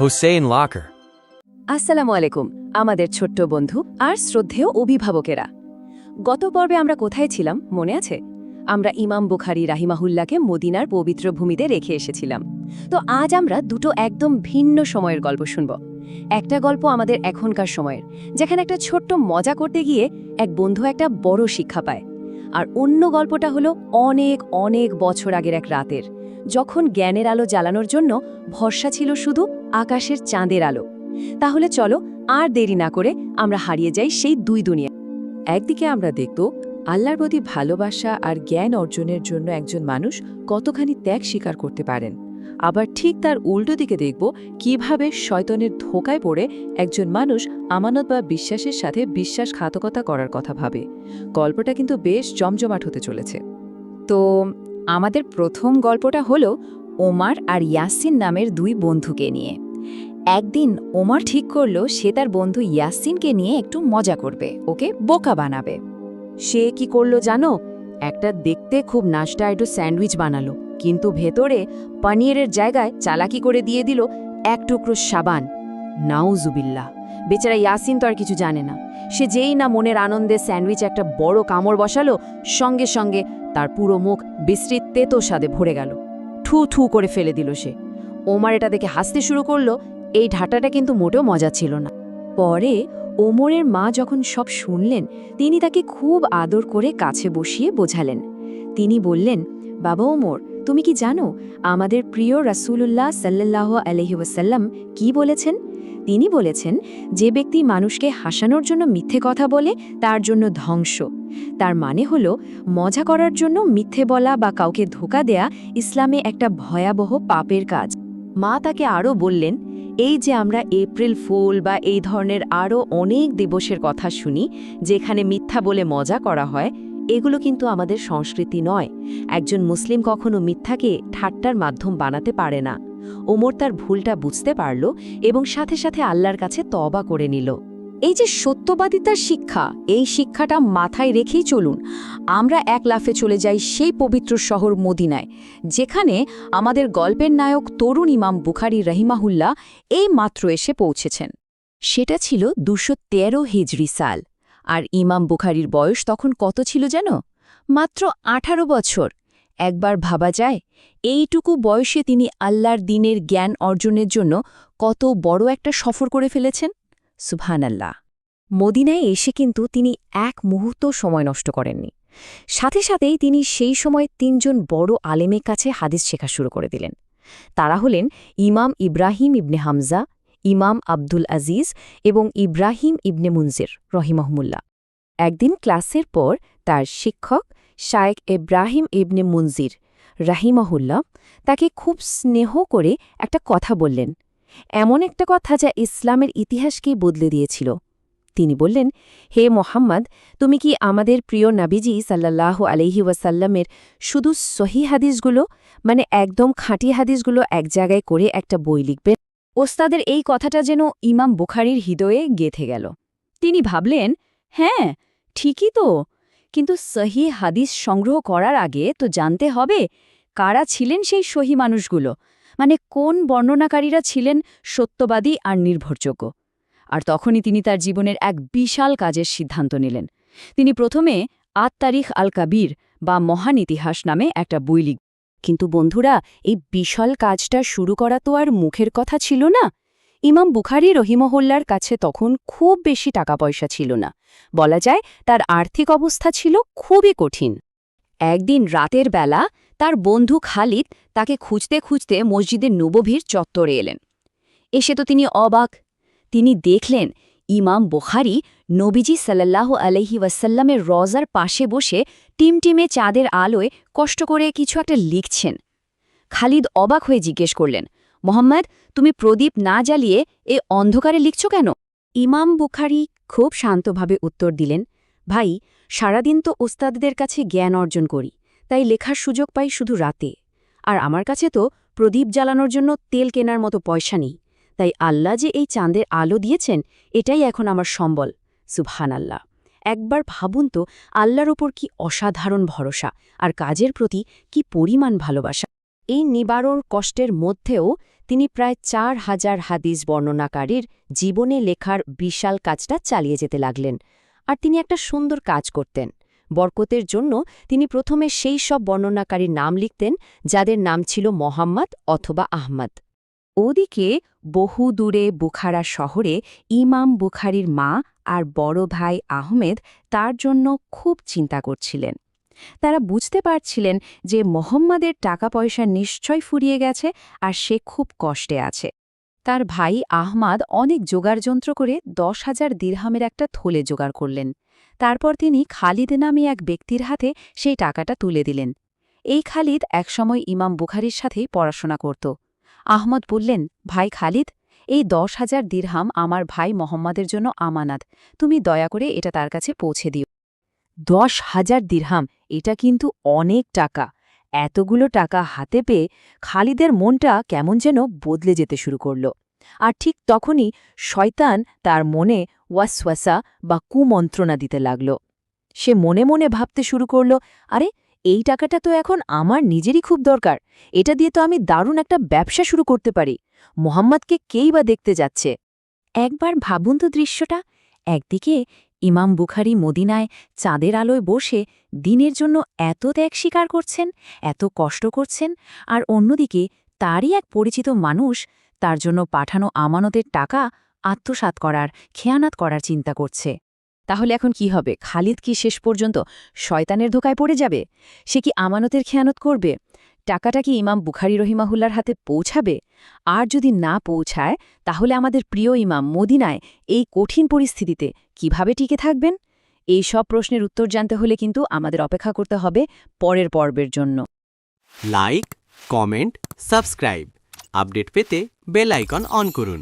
Hossein Locker. আসসালামু আলাইকুম আমাদের ছোট্ট বন্ধু আর শ্রদ্ধেয় অভিভাবকেরা। গত পর্বে আমরা কোথায় ছিলাম মনে আছে? আমরা ইমাম বুখারী রাহিমাহুল্লাহকে মদিনার পবিত্র ভূমিতে রেখে এসেছিলাম। তো আজ আমরা দুটো একদম ভিন্ন সময়ের গল্প শুনব। একটা গল্প আমাদের এখনকার সময়ের, যেখানে একটা ছোট্ট মজা করতে গিয়ে এক বন্ধু একটা বড় শিক্ষা পায়। আর অন্য গল্পটা হলো অনেক অনেক বছর আগের এক রাতের, যখন জ্ঞানের আলো জ্বালানোর জন্য ভরসা ছিল শুধু আকাশের চাঁদের আলো। তাহলে চলো আর দেরি না করে আমরা হারিয়ে যাই সেই দুই দুনিয়া। একদিকে আমরা দেখব আল্লাহর প্রতি ভালোবাসা আর জ্ঞান অর্জনের জন্য একজন মানুষ কতখানি ত্যাগ স্বীকার করতে পারেন, আবার ঠিক তার উল্টো দিকে দেখব কিভাবে শয়তানের ধোঁকায় পড়ে একজন মানুষ আমানত বা বিশ্বাসের সাথে বিশ্বাসঘাতকতা করার কথা ভাবে। গল্পটা কিন্তু বেশ জমজমাট হতে চলেছে। তো আমাদের প্রথম গল্পটা হলো ওমার আর ইয়াসিন নামের দুই বন্ধুকে নিয়ে। একদিন ওমর ঠিক করলো সে তার বন্ধু ইয়াসিনকে নিয়ে একটু মজা করবে, ওকে বোকা বানাবে। সে কি করলো জানো? একটা দেখতে খুব নাস্তা একটু স্যান্ডউইচ বানালো, কিন্তু ভেতরে পনিরের জায়গায় চালাকি করে দিয়ে দিল এক টুকরো সাবান। নাউজুবিল্লাহ! বেচারা ইয়াসিন তো আর কিছু জানে না। সে যেই না মনের আনন্দে স্যান্ডউইচ একটা বড় কামড় বসালো, সঙ্গে সঙ্গে তার পুরো মুখ বিশ্রী তেতো স্বাদে ভরে গেল। ঠু ঠু করে ফেলে দিল সে। ওমর এটা দেখে হাসতে শুরু করলো। এই ঢাটাটা কিন্তু মোটেও মজা ছিল না। পরে ওমরের মা যখন সব শুনলেন, তিনি তাকে খুব আদর করে কাছে বসিয়ে বোঝালেন। তিনি বললেন, বাবা ওমর, তুমি কি জানো আমাদের প্রিয় রাসূলুল্লাহ সাল্লাল্লাহু আলাইহি ওয়াসাল্লাম কি বলেছেন? তিনি বলেছেন, যে ব্যক্তি মানুষকে হাসানোর জন্য মিথ্যে কথা বলে তার জন্য ধ্বংস। তার মানে হলো, মজা করার জন্য মিথ্যে বলা বা কাউকে ধোঁকা দেয়া ইসলামে একটা ভয়াবহ পাপের কাজ। মা তাকে আরও বললেন, এই যে আমরা এপ্রিল ফুল বা এই ধরনের আরও অনেক দিবসের কথা শুনি যেখানে মিথ্যা বলে মজা করা হয়, এগুলো কিন্তু আমাদের সংস্কৃতি নয়। একজন মুসলিম কখনো মিথ্যাকে ঠাট্টার মাধ্যম বানাতে পারে না। ওমর তার ভুলটা বুঝতে পারল এবং সাথে সাথে আল্লাহর কাছে তওবা করে নিল। এই যে সত্যবাদিতার শিক্ষা, এই শিক্ষাটা মাথায় রেখেই চলুন আমরা এক লাফে চলে যাই সেই পবিত্র শহর মদিনায়, যেখানে আমাদের গল্পের নায়ক তরুণ ইমাম বুখারী রাহিমাহুল্লাহ এই মাত্র এসে পৌঁছেছেন। সেটা ছিল ২১৩ হিজরি সাল। আর ইমাম বুখারীর বয়স তখন কত ছিল জানো? মাত্র ১৮ বছর। একবার ভাবা যায়, এইটুকু বয়সে তিনি আল্লাহর দ্বীনের জ্ঞান অর্জনের জন্য কত বড় একটা সফর করে ফেলেছেন। সুবহানাল্লাহ! মদিনায় এসে কিন্তু তিনি এক মুহূর্ত সময় নষ্ট করেননি। সাথে সাথেই তিনি সেই সময় ৩ জন বড় আলেমের কাছে হাদিস শেখা শুরু করে দিলেন। তারা হলেন ইমাম ইব্রাহিম ইবনে হামজা, ইমাম আব্দুল আজিজ এবং ইব্রাহিম ইবনে মুনজির রহিমাহুল্লাহ। একদিন ক্লাসের পর তার শিক্ষক শায়েখ ইব্রাহিম ইবনে মুনজির রাহিমাহুল্লাহ তাকে খুব স্নেহ করে একটা কথা বললেন, এমন একটা কথা যা ইসলামের ইতিহাসকেই বদলে দিয়েছিল। তিনি বললেন, হে মোহাম্মদ, তুমি কি আমাদের প্রিয় নবীজি সাল্লাল্লাহু আলাইহি ওয়াসাল্লামের শুধু সহি হাদিসগুলো, মানে একদম খাঁটি হাদিসগুলো এক জায়গায় করে একটা বই লিখবেন? ওস্তাদের এই কথাটা যেন ইমাম বুখারীর হৃদয়ে গেঁথে গেল। তিনি ভাবলেন, হ্যাঁ ঠিকই তো, কিন্তু সহি হাদিস সংগ্রহ করার আগে তো জানতে হবে কারা ছিলেন সেই সহি মানুষগুলো, মানে কোন বর্ণনাকারীরা ছিলেন সত্যবাদী আর নির্ভরযোগ্য। আর তখনই তিনি তার জীবনের এক বিশাল কাজের সিদ্ধান্ত নিলেন। তিনি প্রথমে আত-তারিখ আল-কাবীর বা মহান ইতিহাস নামে একটা বই লিখবেন। কিন্তু বন্ধুরা, এই বিশাল কাজটা শুরু করা তো আর মুখের কথা ছিল না। ইমাম বুখারী রহিমাহুল্লাহর কাছে তখন খুব বেশি টাকা পয়সা ছিল না। বলা যায় তার আর্থিক অবস্থা ছিল খুবই কঠিন। একদিন রাতের বেলা তার বন্ধু খালিদ তাকে খুঁজতে খুঁজতে মসজিদের নববীর চত্বরে এলেন। এসে তো তিনি অবাক। তিনি দেখলেন ইমাম বুখারী নবীজি সাল্লাল্লাহু আলাইহি ওয়াসাল্লামের রওজার পাশে বসে টিমটিমে চাঁদের আলোয় কষ্ট করে কিছু একটা লিখছেন। খালিদ অবাক হয়ে জিজ্ঞেস করলেন, মোহাম্মদ, তুমি প্রদীপ না জ্বালিয়ে এ অন্ধকারে লিখছ কেন? ইমাম বুখারী খুব শান্তভাবে উত্তর দিলেন, ভাই, সারাদিন তো ওস্তাদদের কাছে জ্ঞান অর্জন করি, তাই লেখার সুযোগ পাই শুধু রাতে। আর আমার কাছে তো প্রদীপ জ্বালানোর জন্য তেল কেনার মতো পয়সা নেই, তাই আল্লাহ যে এই চাঁদের আলো দিয়েছেন এটাই এখন আমার সম্বল। সুবহানাল্লাহ! একবার ভাবুন তো, আল্লাহর ওপর কি অসাধারণ ভরসা আর কাজের প্রতি কি পরিমাণ ভালোবাসা। এই নিবারণ কষ্টের মধ্যেও তিনি প্রায় 4000 হাদিস বর্ণনাকারীর জীবনে লেখার বিশাল কাজটা চালিয়ে যেতে লাগলেন। আর তিনি একটা সুন্দর কাজ করতেন। বরকতের জন্য তিনি প্রথমে সেই সব বর্ণনাকারীর নাম লিখতেন যাদের নাম ছিল মোহাম্মদ অথবা আহমদ। ওদিকে বহু দূরে বুখারা শহরে ইমাম বুখারীর মা আর বড় ভাই আহমেদ তার জন্য খুব চিন্তা করছিলেন। তারা বুঝতে পারছিলেন যে মোহাম্মদের টাকা পয়সা নিশ্চয় ফুরিয়ে গেছে আর সে খুব কষ্টে আছে। তার ভাই আহমাদ অনেক জোগাড়যন্ত্র করে 10,000 দিরহামের একটা থলে জোগাড় করলেন। তারপর তিনি খালিদ নামে এক ব্যক্তির হাতে সেই টাকাটা তুলে দিলেন। এই খালিদ একসময় ইমাম বুখারীর সাথেই পড়াশোনা করত। আহমদ বললেন, ভাই খালিদ, এই 10,000 দিরহাম আমার ভাই মোহাম্মদের জন্য আমানত, তুমি দয়া করে এটা তার কাছে পৌঁছে দিও। 10,000 দিরহাম, এটা কিন্তু অনেক টাকা। এতগুলো টাকা হাতে পেয়ে খালিদের মনটা কেমন যেন বদলে যেতে শুরু করল। আর ঠিক তখনই শয়তান তার মনে ওয়াসওয়াসা বা কুমন্ত্রণা দিতে লাগল। সে মনে মনে ভাবতে শুরু করল, আরে এই টাকাটা তো এখন আমার নিজেরই খুব দরকার, এটা দিয়ে তো আমি দারুণ একটা ব্যবসা শুরু করতে পারি। মোহাম্মদকে কেই বা দেখতে যাচ্ছে। একবার ভাবুন তো দৃশ্যটা, একদিকে ইমাম বুখারী মদিনায় চাঁদের আলোয় বসে দিনের জন্য এত ত্যাগ স্বীকার করছেন, এত কষ্ট করছেন, আর অন্যদিকে তারই এক পরিচিত মানুষ তার জন্য পাঠানো আমানতের টাকা আত্মসাৎ করার, খেয়ানাত করার চিন্তা করছে। তাহলে এখন কি হবে? খালিদ কি শেষ পর্যন্ত শয়তানের ধোকায় পড়ে যাবে? সে কি আমানতের খেয়ানত করবে? টাকাটা কি ইমাম বুখারী রহিমাহুল্লার হাতে পৌঁছাবে? আর যদি না পৌঁছায়, তাহলে আমাদের প্রিয় ইমাম মদিনায় এই কঠিন পরিস্থিতিতে কিভাবে টিকে থাকবেন? এই সব প্রশ্নের উত্তর জানতে হলে কিন্তু আমাদের অপেক্ষা করতে হবে পরের পর্বের জন্য। Like, comment, subscribe. আপডেট পেতে বেল আইকন অন করুন।